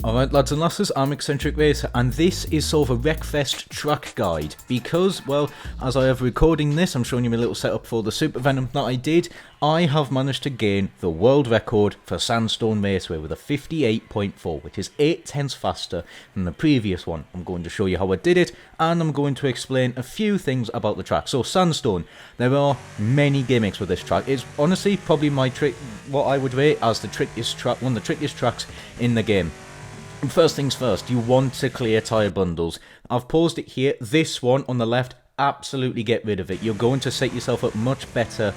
Alright lads and lasses, I'm Eccentric Racer and this is sort of a Wreckfest track guide because, well, as I have recording this, I'm showing you my little setup for the Super Venom that I did. I have managed to gain the world record for Sandstone Raceway with a 58.4, which is 8/10 faster than the previous one. I'm going to show you how I did it and I'm going to explain a few things about the track. So Sandstone, there are many gimmicks with this track. It's honestly probably what I would rate as the trickiest track, one of the trickiest tracks in the game. First things first, you want to clear tyre bundles. I've paused it here. This one on the left, absolutely get rid of it. You're going to set yourself up much better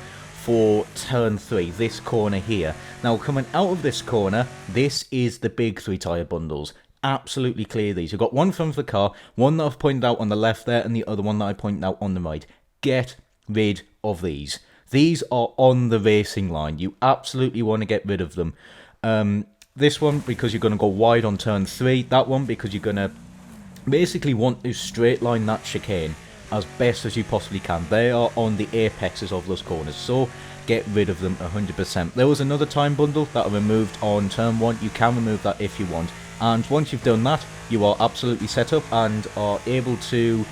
for turn 3, this corner here. Now coming out of this corner, this is the big 3 tyre bundles. Absolutely clear these. You've got one from the car, one that I've pointed out on the left there, and the other one that I pointed out on the right. Get rid of these. These are on the racing line. You absolutely want to get rid of them. This one, because you're going to go wide on turn 3. That one, because you're going to basically want to straight line that chicane as best as you possibly can. They are on the apexes of those corners, so get rid of them 100%. There was another time bundle that I removed on turn 1. You can remove that if you want. And once you've done that, you are absolutely set up and are able to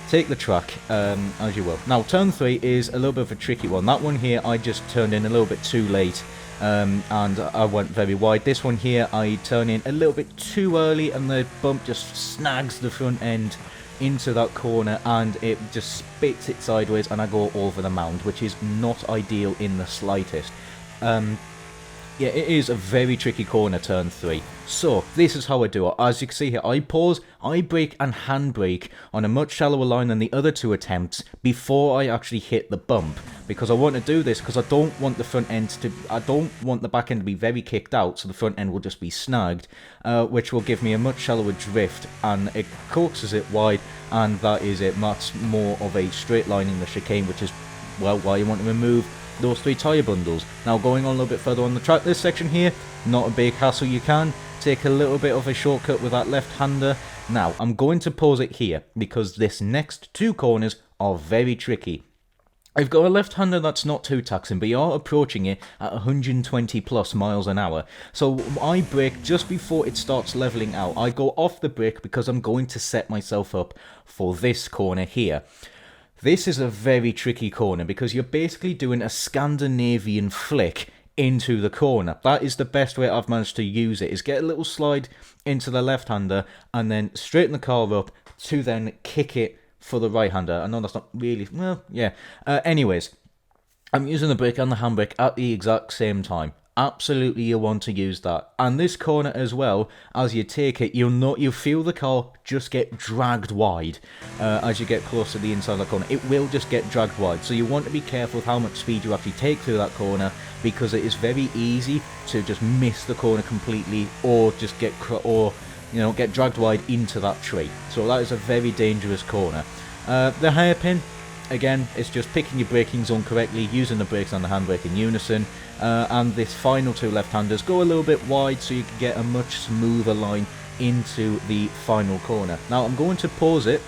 take the track as you will. Now, turn 3 is a little bit of a tricky one. That one here, I just turned in a little bit too late. And I went very wide. This one here, I turn in a little bit too early and the bump just snags the front end into that corner and it just spits it sideways and I go over the mound, which is not ideal in the slightest. Yeah, it is a very tricky corner, turn 3. So, this is how I do it. As you can see here, I pause, I brake and handbrake on a much shallower line than the other 2 attempts before I actually hit the bump. Because I want to do this because I don't want the front end to, I don't want the back end to be very kicked out, so the front end will just be snagged, which will give me a much shallower drift, and it coaxes it wide, and that is it. That's more of a straight line in the chicane, which is, well, why you want to remove those 3 tyre bundles. Now going on a little bit further on the track, this section here, not a big hassle. You can take a little bit of a shortcut with that left-hander. Now I'm going to pause it here because this next 2 corners are very tricky. I've got a left-hander that's not too taxing, but you are approaching it at 120 plus miles an hour. So I brake just before it starts levelling out. I go off the brake because I'm going to set myself up for this corner here. This is a very tricky corner because you're basically doing a Scandinavian flick into the corner. That is the best way I've managed to use it, is get a little slide into the left-hander and then straighten the car up to then kick it for the right-hander. I know that's not really, well, yeah. Anyways, I'm using the brake and the handbrake at the exact same time. Absolutely, you want to use that. And this corner as well, as you take it, you feel the car just get dragged wide as you get close to the inside of the corner. It will just get dragged wide. So you want to be careful with how much speed you actually take through that corner, because it is very easy to just miss the corner completely or just get get dragged wide into that tree. So that is a very dangerous corner. The hairpin, again, it's just picking your braking zone correctly, using the brakes and the handbrake in unison. And this final 2 left-handers go a little bit wide so you can get a much smoother line into the final corner. Now I'm going to pause it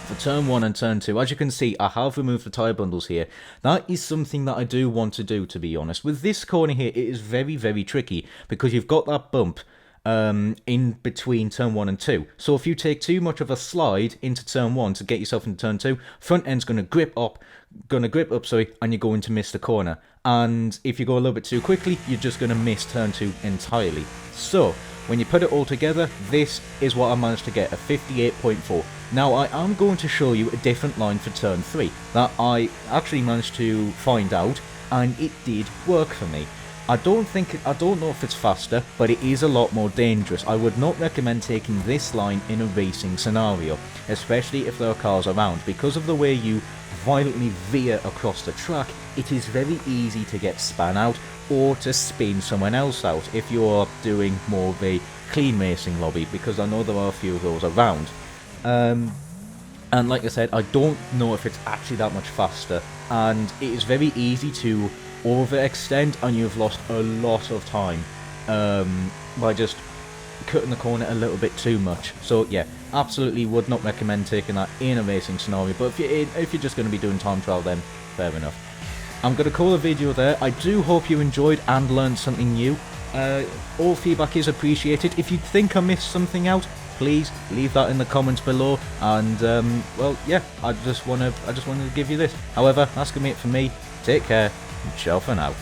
for turn 1 and turn 2. As you can see, I have removed the tyre bundles here. That is something that I do want to do, to be honest. With this corner here, it is very, very tricky because you've got that bump in between turn 1 and 2. So if you take too much of a slide into turn 1 to get yourself into turn 2, front end's going to grip up, and you're going to miss the corner. And if you go a little bit too quickly, you're just going to miss turn 2 entirely. So when you put it all together, this is what I managed to get, a 58.4. Now I am going to show you a different line for turn 3 that I actually managed to find out, and it did work for me. I don't know if it's faster, but it is a lot more dangerous. I would not recommend taking this line in a racing scenario, especially if there are cars around. Because of the way you violently veer across the track, it is very easy to get spun out or to spin someone else out if you're doing more of a clean racing lobby, because I know there are a few of those around. And like I said, I don't know if it's actually that much faster, and it is very easy to overextend and you've lost a lot of time by just cutting the corner a little bit too much. So yeah, absolutely would not recommend taking that in a racing scenario, but if you're just going to be doing time trial, then fair enough. I'm going to call the video there. I do hope you enjoyed and learned something new. All feedback is appreciated. If you think I missed something out, please leave that in the comments below. And well, yeah, I just wanted to give you this. However, that's gonna be it for me. Take care, and ciao for now.